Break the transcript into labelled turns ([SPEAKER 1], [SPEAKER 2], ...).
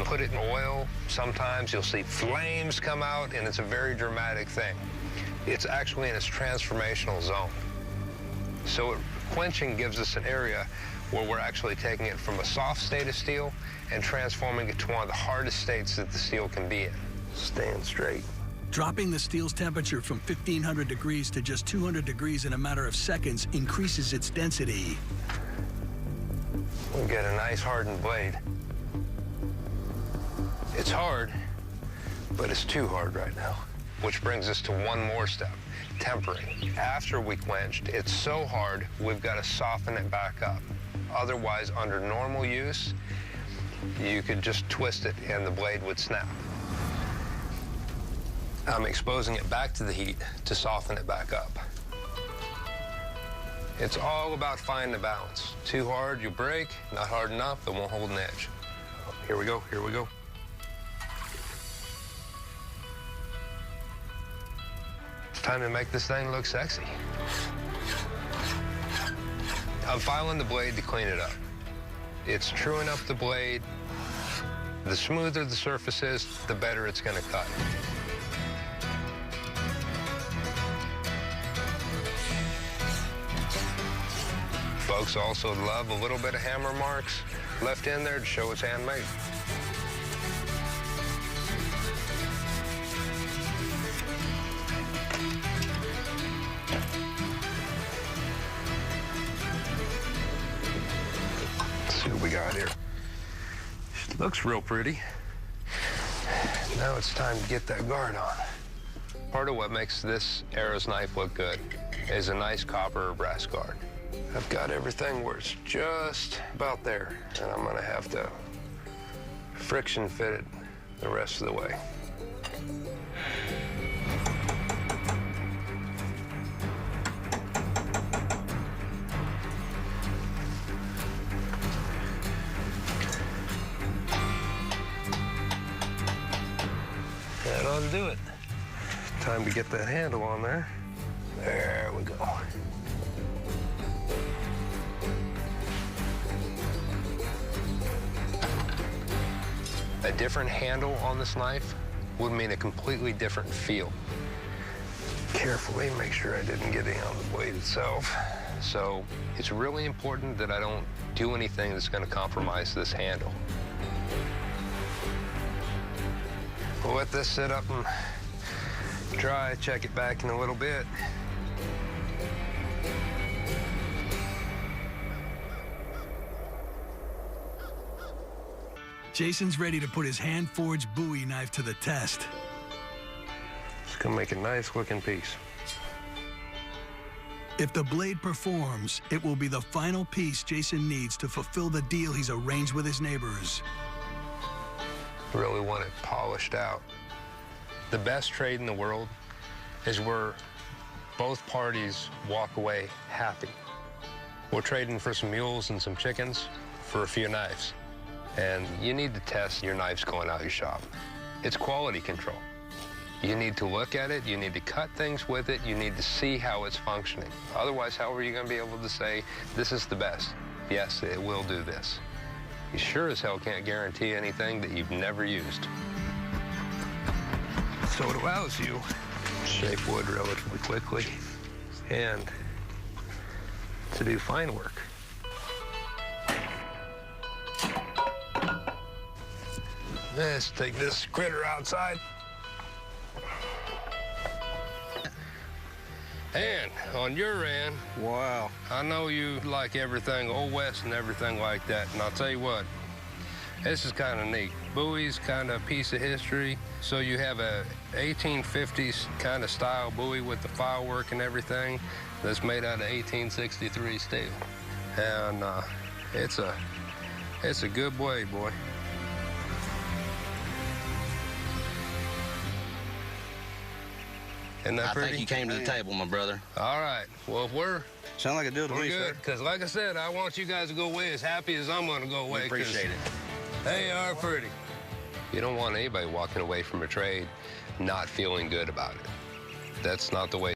[SPEAKER 1] Put it in oil, sometimes you'll see flames come out, and it's a very dramatic thing. It's actually in its transformational zone. So quenching gives us an area where we're actually taking it from a soft state of steel and transforming it to one of the hardest states that the steel can be in. Stand straight.
[SPEAKER 2] Dropping the steel's temperature from 1,500 degrees to just 200 degrees in a matter of seconds increases its density.
[SPEAKER 1] We get a nice hardened blade. It's hard, but it's too hard right now. Which brings us to one more step, tempering. After we quenched, it's so hard, we've got to soften it back up. Otherwise, under normal use, you could just twist it and the blade would snap. I'm exposing it back to the heat to soften it back up. It's all about finding the balance. Too hard, you break. Not hard enough, it won't hold an edge. Here we go, here we go. It's time to make this thing look sexy. I'm filing the blade to clean it up. It's truing up the blade. The smoother the surface is, the better it's gonna cut. Folks also love a little bit of hammer marks left in there to show it's handmade. Let's see what we got here. It looks real pretty. Now it's time to get that guard on. Part of what makes this arrow's knife look good is a nice copper or brass guard. I've got everything where it's just about there, and I'm gonna have to friction fit it the rest of the way. That ought to do it. Time to get that handle on there. There we go. A different handle on this knife would mean a completely different feel. Carefully make sure I didn't get any on the blade itself. So it's really important that I don't do anything that's going to compromise this handle. We'll let this sit up and dry, check it back in a little bit.
[SPEAKER 2] Jason's ready to put his hand-forged Bowie knife to the test.
[SPEAKER 1] It's gonna make a nice looking piece.
[SPEAKER 2] If the blade performs, it will be the final piece Jason needs to fulfill the deal he's arranged with his neighbors.
[SPEAKER 1] Really want it polished out. The best trade in the world is where both parties walk away happy. We're trading for some mules and some chickens for a few knives. And you need to test your knives going out your shop. It's quality control. You need to look at it, you need to cut things with it, you need to see how it's functioning. Otherwise, how are you gonna be able to say, this is the best? Yes, it will do this. You sure as hell can't guarantee anything that you've never used. So it allows you to shape wood relatively quickly and to do fine work. Let's take this critter outside. And on your end, wow, I know you like everything Old West and everything like that, and I'll tell you what, this is kind of neat. Bowie's kind of a piece of history, so you have a 1850s kind of style Bowie with the firework and everything that's made out of 1863 steel. And it's a good blade, boy. Isn't that pretty?
[SPEAKER 3] I think you came to the table, my brother.
[SPEAKER 1] All right. Well, if we're
[SPEAKER 3] Sound like a deal to me,
[SPEAKER 1] good, because like I said, I want you guys to go away as happy as I'm going to go away.
[SPEAKER 3] We appreciate it.
[SPEAKER 1] They are pretty. You don't want anybody walking away from a trade not feeling good about it. That's not the way.